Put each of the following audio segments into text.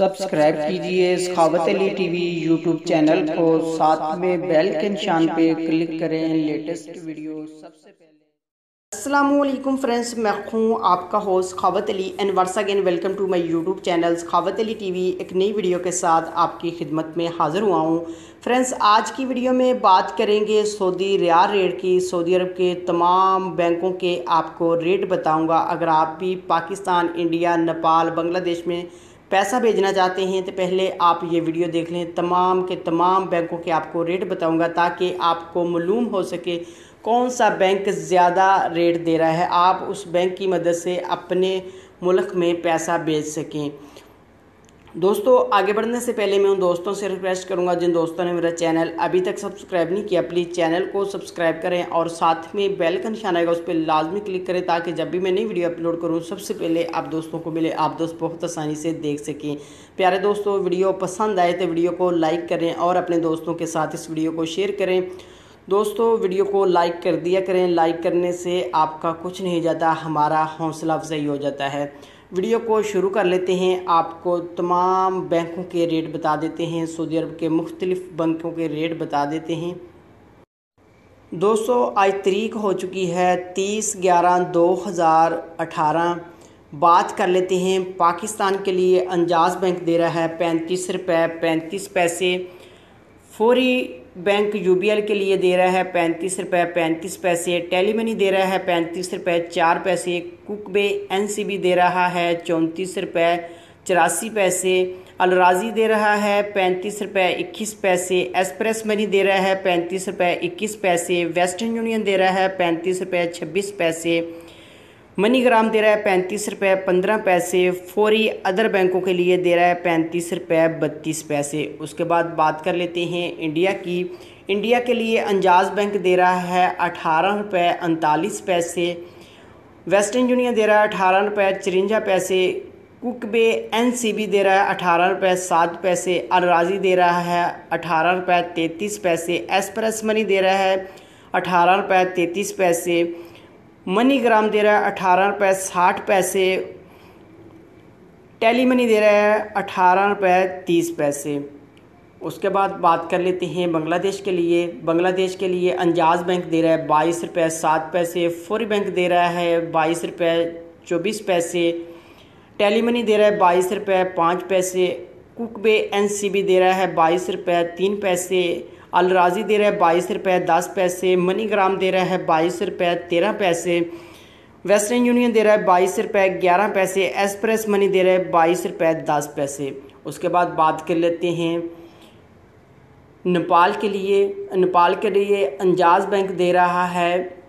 Subscribe कीजिए सखावत Ali TV YouTube channel को, साथ में बेल के निशान पे क्लिक करें लेटेस्ट वीडियो सबसे पहले। अस्सलामुअलैकुम फ्रेंड्स, मैं हूँ आपका host Sakhawat Ali and once again welcome to my YouTube channel Sakhawat Ali TV. एक नई वीडियो के साथ आपकी खिदमत में हाज़िर हुआ हूँ। फ्रेंड्स, आज की वीडियो में बात करेंगे सऊदी रियाल रेट की। सऊदी अरब के तमाम बैंकों के आपको रेट बताऊँगा। अगर आप भी पाकिस्तान, इंडिया, नेपाल, बांग्लादेश में पैसा भेजना चाहते हैं तो पहले आप ये वीडियो देख लें। तमाम के तमाम बैंकों के आपको रेट बताऊंगा ताकि आपको मालूम हो सके कौन सा बैंक ज़्यादा रेट दे रहा है, आप उस बैंक की मदद से अपने मुल्क में पैसा भेज सकें। दोस्तों, आगे बढ़ने से पहले मैं उन दोस्तों से रिक्वेस्ट करूंगा जिन दोस्तों ने मेरा चैनल अभी तक सब्सक्राइब नहीं किया, प्लीज़ चैनल को सब्सक्राइब करें और साथ में बेल का निशान आएगा उस पर लाजमी क्लिक करें ताकि जब भी मैं नई वीडियो अपलोड करूं सबसे पहले आप दोस्तों को मिले, आप दोस्त बहुत आसानी से देख सकें। प्यारे दोस्तों, वीडियो पसंद आए तो वीडियो को लाइक करें और अपने दोस्तों के साथ इस वीडियो को शेयर करें। दोस्तों, वीडियो को लाइक कर दिया करें, लाइक करने से आपका कुछ नहीं जाता, हमारा हौसला अफजाई हो जाता है। वीडियो को शुरू कर लेते हैं। आपको तमाम बैंकों के रेट बता देते हैं, सऊदी अरब के मुख्तलिफ बैंकों के रेट बता देते हैं। दोस्तों, आज तारीख हो चुकी है 30/11/2018। बात कर लेते हैं पाकिस्तान के लिए। अंजाज बैंक दे रहा है 35 रुपये 35 पैसे। फौरी बैंक यूबीएल के लिए दे रहा है 35 रुपये 35 पैसे। टेलीमनी दे रहा है 35 रुपये 4 पैसे। कुकबे एनसीबी दे रहा है 34 रुपये 84 पैसे। अलराजी दे रहा है 35 रुपये 21 पैसे। एक्सप्रेस मनी दे रहा है 35 रुपये 21 पैसे। वेस्टर्न यूनियन दे रहा है 35 रुपये 26 पैसे। मनीग्राम दे रहा है 35 रुपये 15 पैसे। फौरी अदर बैंकों के लिए दे रहा है 35 रुपये 32 पैसे। उसके बाद बात कर लेते हैं इंडिया की। इंडिया के लिए अंजाज बैंक दे रहा है 18 रुपये 39 पैसे। वेस्टर्न यूनियन दे रहा है 18 रुपये 54 पैसे। कुकबे एनसीबी दे रहा है 18 रुपये 7 पैसे। अलराजी दे रहा है 18 रुपये 33 पैसे। एक्सप्रेस मनी दे रहा है 18 रुपये 33 पैसे। मनीग्राम दे रहा है 18 रुपये 60 पैसे। टेलीमनी दे रहा है 18 रुपये 30 पैसे। उसके बाद बात कर लेते हैं बांग्लादेश के लिए। बांग्लादेश के लिए अंजाज बैंक दे रहा है 22 रुपये 7 पैसे। फौरी बैंक दे रहा है 22 रुपये 24 पैसे। टेलीमनी दे रहा है 22 रुपये 5 पैसे। कुकबे एनसीबी दे रहा है 22 रुपये 3 पैसे। अलराजी दे रहा है 22 रुपये 10 पैसे। मनीग्राम दे रहा है 22 रुपये 13 पैसे। वेस्टर्न यूनियन दे रहा है 22 रुपये 11 पैसे। एक्सप्रेस मनी दे रहा है 22 रुपये 10 पैसे। उसके बाद बात कर लेते हैं नेपाल के लिए। नेपाल के लिए अंजाज बैंक दे रहा है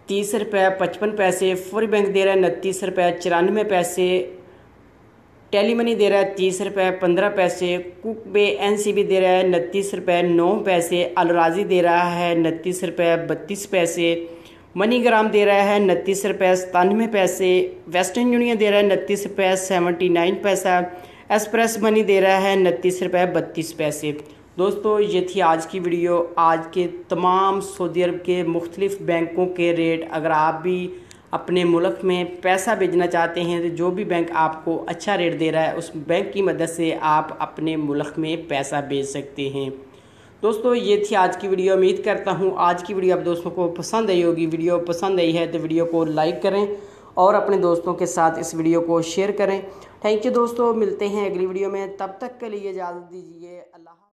30 रुपये 55 पैसे। फौरी बैंक दे रहा है 29 रुपये 94 पैसे। टेलीमनी दे रहा है 30 रुपये 15 पैसे। कुकबे एनसीबी दे रहा है 29 रुपये 9 पैसे। अलराजी दे रहा है 29 रुपये 32 पैसे। मनीग्राम दे रहा है 29 रुपये 97 पैसे। वेस्टर्न यूनियन दे रहा है 29 रुपये 79 पैसा। एक्सप्रेस मनी दे रहा है 29 रुपये 32 पैसे। दोस्तों, ये थी आज की वीडियो। आज के तमाम सऊदी अरब के मुख्तलिफ बैंकों के रेट। अगर आप भी अपने मुल्क में पैसा भेजना चाहते हैं तो जो भी बैंक आपको अच्छा रेट दे रहा है उस बैंक की मदद से आप अपने मुल्क में पैसा भेज सकते हैं। दोस्तों, ये थी आज की वीडियो। उम्मीद करता हूँ आज की वीडियो आप दोस्तों को पसंद आई होगी। वीडियो पसंद आई है तो वीडियो को लाइक करें और अपने दोस्तों के साथ इस वीडियो को शेयर करें। थैंक यू दोस्तों, मिलते हैं अगली वीडियो में। तब तक के लिए इजाज़त दीजिए। अल्लाह।